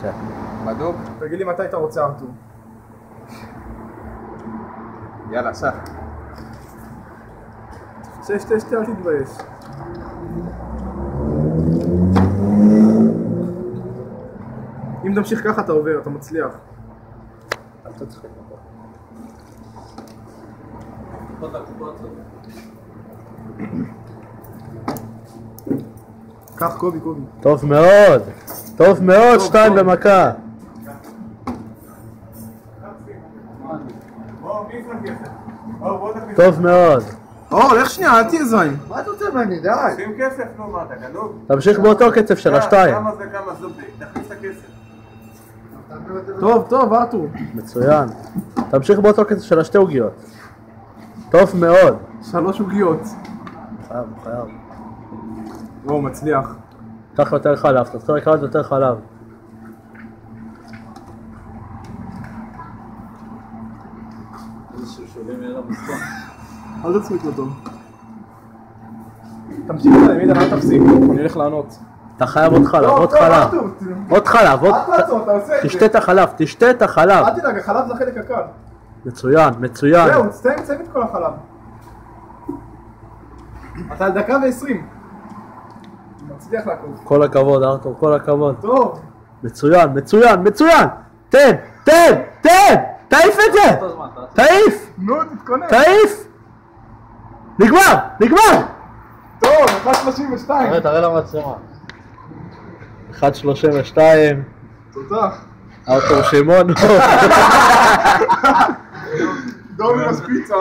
בבקשה. בדוק? תגיד לי מתי אתה רוצה ארתור. יאללה, סע. שתי, אל תתבייש. אם תמשיך ככה אתה עובר, אתה מצליח. אל תצחיק. קח קובי. טוב מאוד. טוב מאוד, 2 במכה. טוב מאוד. לך שנייה, אל תהיה זין. מה אתה רוצה ממני? די. שים כסף, נו, מה, אתה גנוב? תמשיך באותו קצב של השתיים. כמה זה כמה זובי? תכניס את הכסף. טוב, ארתור. מצוין. תמשיך באותו קצב של השתי עוגיות. טוב מאוד. 3 עוגיות. חייב. מצליח. קח יותר חלב, תתחיל לקחת יותר חלב. אל תצחיק אותו. תמשיך להעמיד, אל תפסיק, אני הולך לענות. אתה חייב עוד חלב, עוד חלב. תשתה את החלב, אל תדאג, החלב זה החלק הקל. מצוין. זהו, תסיים את כל החלב. אתה על 1:20. מצליח לעקוב. כל הכבוד, ארתור, כל הכבוד. טוב. מצוין. תן! תעיף את זה! תעיף! נו, תתכונן. תעיף! נגמר! טוב, 1:32. תראה למצלמה. 1:32. תותח. ארתור שמעון. דומינוס פיצה.